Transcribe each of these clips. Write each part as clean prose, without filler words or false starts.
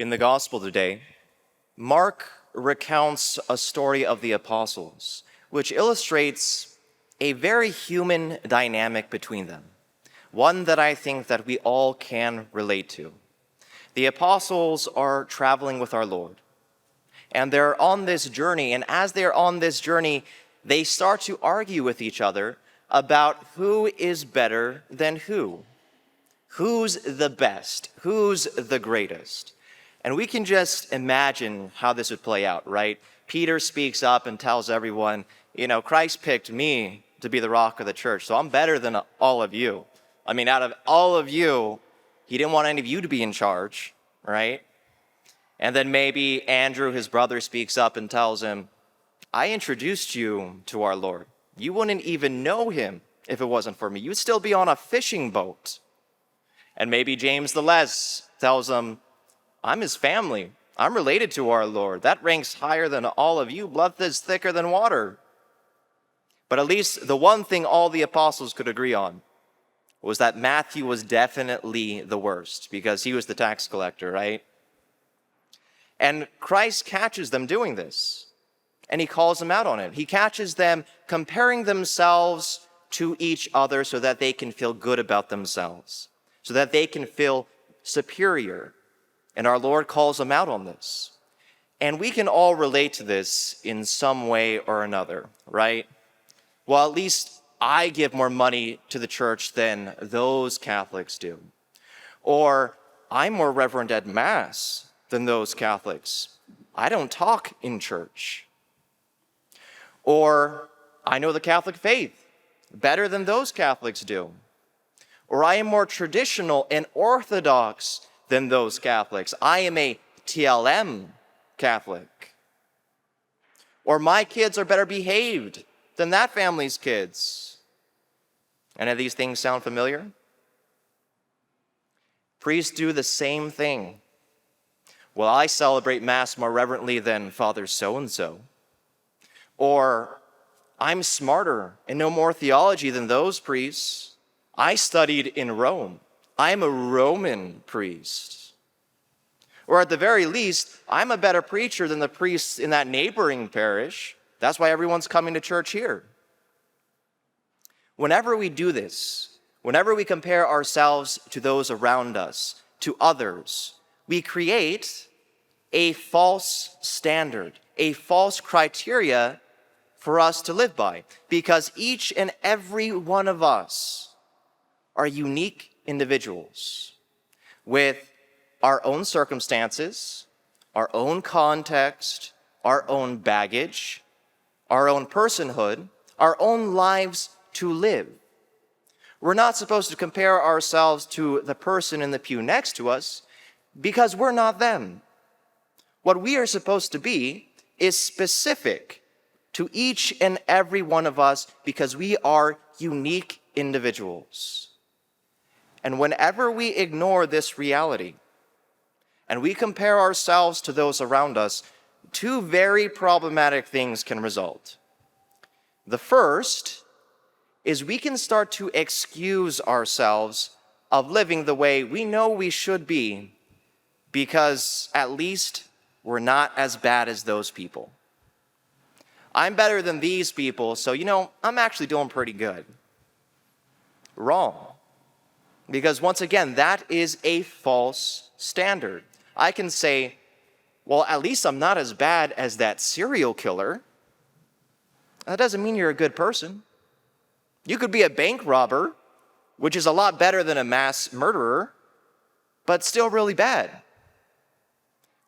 In the gospel today, Mark recounts a story of the apostles, which illustrates a very human dynamic between them, one that I think that we all can relate to. The apostles are traveling with our Lord, and they're on this journey, and as they're on this journey, they start to argue with each other about who is better than who. Who's the best? Who's the greatest? And we can just imagine how this would play out, right? Peter speaks up and tells everyone, Christ picked me to be the rock of the church, so I'm better than all of you. I mean, out of all of you, he didn't want any of you to be in charge, right? And then maybe Andrew, his brother, speaks up and tells him, I introduced you to our Lord. You wouldn't even know him if it wasn't for me. You'd still be on a fishing boat. And maybe James the Less tells him, I'm his family. I'm related to our Lord. That ranks higher than all of you. Blood is thicker than water. But at least the one thing all the apostles could agree on was that Matthew was definitely the worst because he was the tax collector, right? And Christ catches them doing this, and he calls them out on it. He catches them comparing themselves to each other so that they can feel good about themselves, so that they can feel superior. And our Lord calls them out on this. And we can all relate to this in some way or another, right? Well, at least I give more money to the church than those Catholics do. Or I'm more reverent at Mass than those Catholics. I don't talk in church. Or I know the Catholic faith better than those Catholics do. Or I am more traditional and orthodox than those Catholics. I am a TLM Catholic. Or my kids are better behaved than that family's kids. Any of these things sound familiar? Priests do the same thing. Well, I celebrate Mass more reverently than Father so-and-so. Or I'm smarter and know more theology than those priests. I studied in Rome. I'm a Roman priest. Or at the very least, I'm a better preacher than the priests in that neighboring parish. That's why everyone's coming to church here. Whenever we do this, whenever we compare ourselves to those around us, to others, we create a false standard, a false criteria for us to live by, because each and every one of us are unique individuals with our own circumstances, our own context, our own baggage, our own personhood, our own lives to live. We're not supposed to compare ourselves to the person in the pew next to us because we're not them. What we are supposed to be is specific to each and every one of us because we are unique individuals. And whenever we ignore this reality and we compare ourselves to those around us, two very problematic things can result. The first is we can start to excuse ourselves of living the way we know we should be because at least we're not as bad as those people. I'm better than these people, so I'm actually doing pretty good. Wrong. Because once again, that is a false standard. I can say, well, at least I'm not as bad as that serial killer. That doesn't mean you're a good person. You could be a bank robber, which is a lot better than a mass murderer, but still really bad.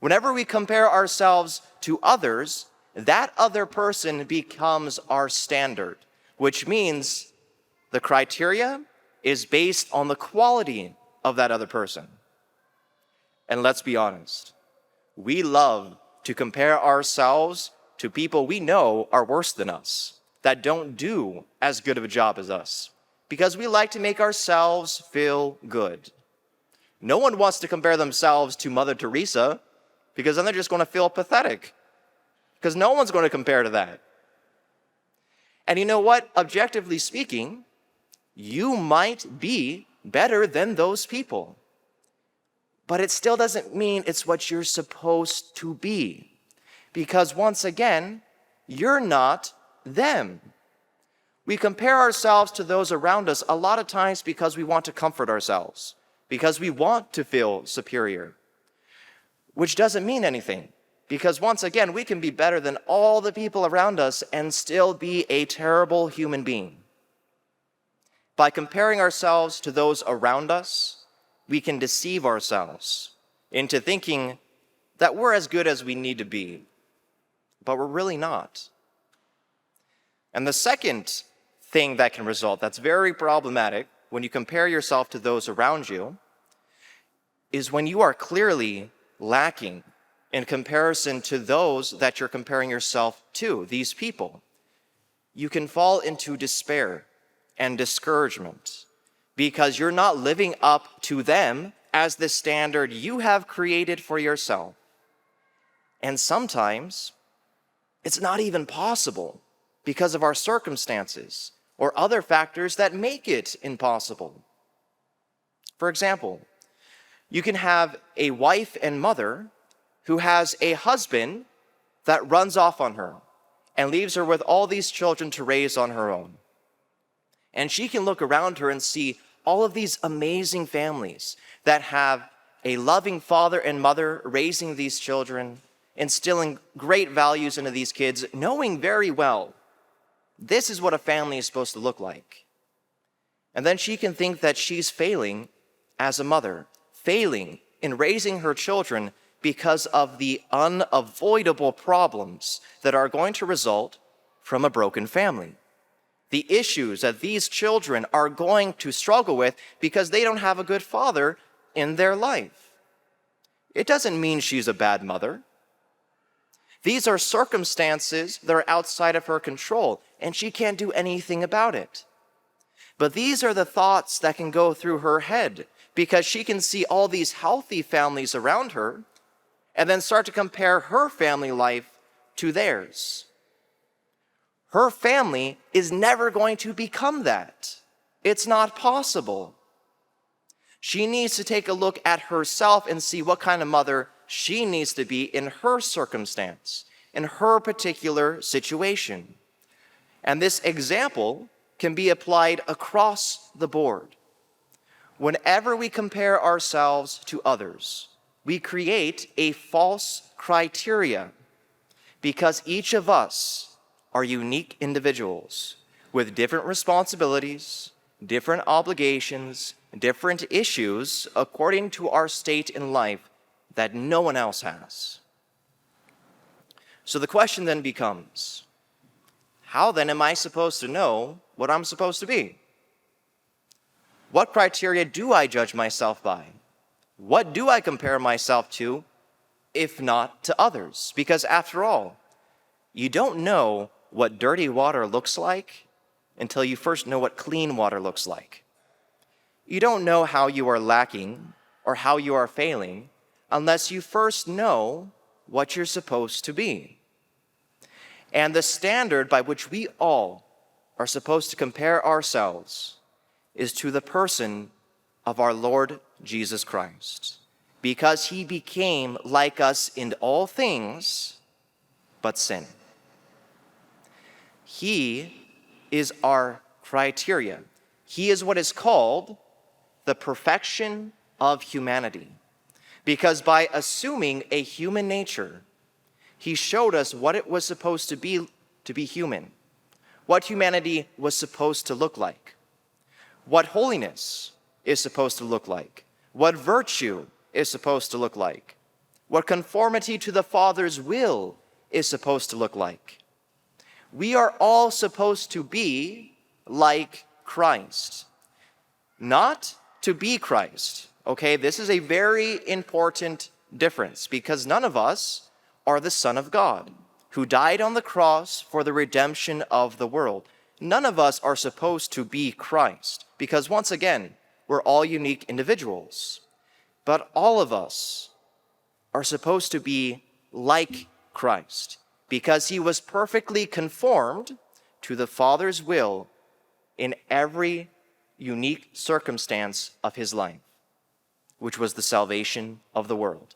Whenever we compare ourselves to others, that other person becomes our standard, which means the criteria is based on the quality of that other person. And let's be honest, we love to compare ourselves to people we know are worse than us, that don't do as good of a job as us, because we like to make ourselves feel good. No one wants to compare themselves to Mother Teresa, because then they're just going to feel pathetic, because no one's going to compare to that. And you know what? Objectively speaking, you might be better than those people. but it still doesn't mean it's what you're supposed to be. Because once again, you're not them. We compare ourselves to those around us a lot of times because we want to comfort ourselves, because we want to feel superior, which doesn't mean anything. Because once again, we can be better than all the people around us and still be a terrible human being. By comparing ourselves to those around us, we can deceive ourselves into thinking that we're as good as we need to be, but we're really not. And the second thing that can result that's very problematic when you compare yourself to those around you is when you are clearly lacking in comparison to those that you're comparing yourself to, these people. You can fall into despair and discouragement because you're not living up to them as the standard you have created for yourself. And sometimes it's not even possible because of our circumstances or other factors that make it impossible. For example, you can have a wife and mother who has a husband that runs off on her and leaves her with all these children to raise on her own. And she can look around her and see all of these amazing families that have a loving father and mother raising these children, instilling great values into these kids, knowing very well this is what a family is supposed to look like. And then she can think that she's failing as a mother, failing in raising her children because of the unavoidable problems that are going to result from a broken family. The issues that these children are going to struggle with because they don't have a good father in their life. It doesn't mean she's a bad mother. These are circumstances that are outside of her control, and she can't do anything about it. But these are the thoughts that can go through her head because she can see all these healthy families around her and then start to compare her family life to theirs. Her family is never going to become that. It's not possible. She needs to take a look at herself and see what kind of mother she needs to be in her circumstance, in her particular situation. And this example can be applied across the board. Whenever we compare ourselves to others, we create a false criteria because each of us are unique individuals with different responsibilities, different obligations, different issues according to our state in life that no one else has. So the question then becomes, how then am I supposed to know what I'm supposed to be? What criteria do I judge myself by? What do I compare myself to, if not to others? Because after all, you don't know what dirty water looks like until you first know what clean water looks like. You don't know how you are lacking or how you are failing unless you first know what you're supposed to be. And the standard by which we all are supposed to compare ourselves is to the person of our Lord Jesus Christ, because he became like us in all things but sin. He is our criteria. He is what is called the perfection of humanity, because by assuming a human nature, he showed us what it was supposed to be human, what humanity was supposed to look like, what holiness is supposed to look like, what virtue is supposed to look like, what conformity to the Father's will is supposed to look like. We are all supposed to be like Christ, not to be Christ. Okay, this is a very important difference because none of us are the Son of God who died on the cross for the redemption of the world. None of us are supposed to be Christ because once again, we're all unique individuals. But all of us are supposed to be like Christ because he was perfectly conformed to the Father's will in every unique circumstance of his life. which was the salvation of the world.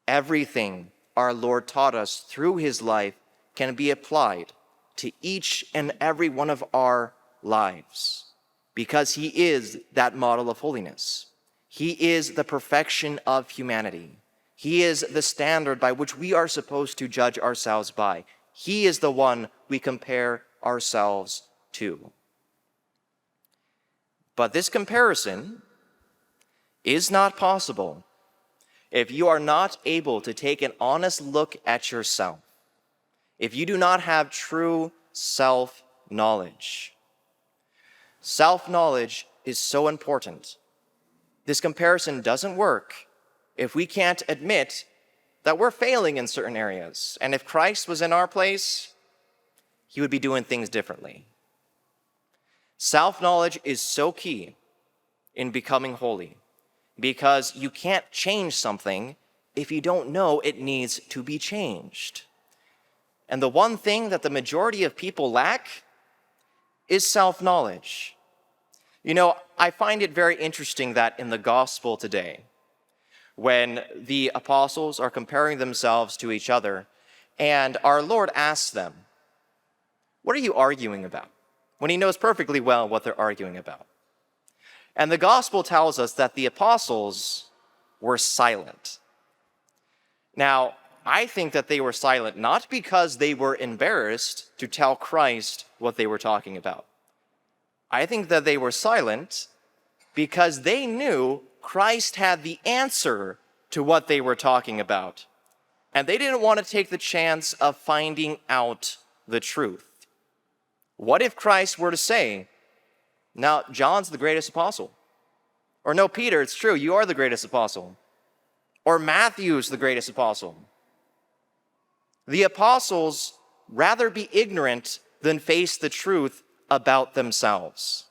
Everything our Lord taught us through his life can be applied to each and every one of our lives, because he is that model of holiness. He is the perfection of humanity. He is the standard by which we are supposed to judge ourselves by. He is the one we compare ourselves to. But this comparison is not possible if you are not able to take an honest look at yourself, if you do not have true self-knowledge. Self-knowledge is so important. This comparison doesn't work if we can't admit that we're failing in certain areas. And if Christ was in our place, he would be doing things differently. Self-knowledge is so key in becoming holy, because you can't change something if you don't know it needs to be changed. And the one thing that the majority of people lack is self-knowledge. You know, I find it very interesting that in the gospel today, when the apostles are comparing themselves to each other, and our Lord asks them, "What are you arguing about?" when he knows perfectly well what they're arguing about. And the gospel tells us that the apostles were silent. Now, I think that they were silent not because they were embarrassed to tell Christ what they were talking about. I think that they were silent because they knew Christ had the answer to what they were talking about. And they didn't want to take the chance of finding out the truth. What if Christ were to say, "Now, John's the greatest apostle." Or, "No, Peter, it's true, you are the greatest apostle." Or, "Matthew's the greatest apostle." The apostles rather be ignorant than face the truth about themselves.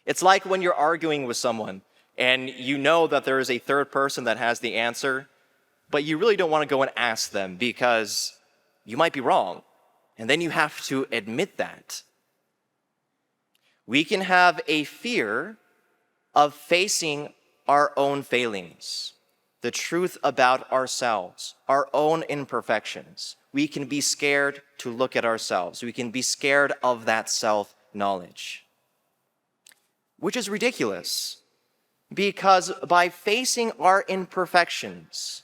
It's like when you're arguing with someone and you know that there is a third person that has the answer, but you really don't want to go and ask them because you might be wrong. And then you have to admit that. We can have a fear of facing our own failings, the truth about ourselves, our own imperfections. We can be scared to look at ourselves. We can be scared of that self-knowledge, which is ridiculous, because by facing our imperfections,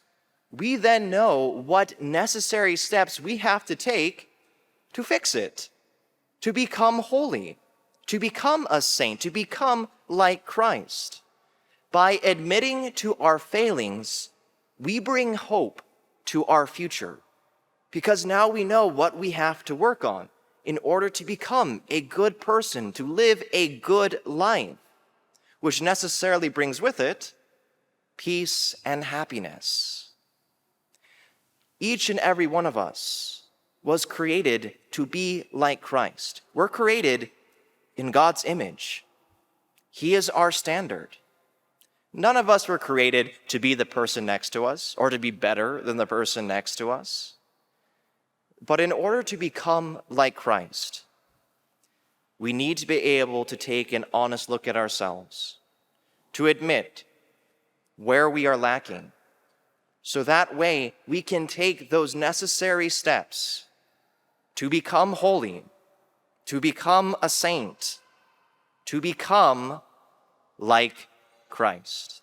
we then know what necessary steps we have to take to fix it, to become holy, to become a saint, to become like Christ. By admitting to our failings, we bring hope to our future, because now we know what we have to work on in order to become a good person, to live a good life, which necessarily brings with it peace and happiness. Each and every one of us was created to be like Christ. We're created in God's image. He is our standard. None of us were created to be the person next to us or to be better than the person next to us. But in order to become like Christ, we need to be able to take an honest look at ourselves, to admit where we are lacking, so that way we can take those necessary steps to become holy, to become a saint, to become like Christ.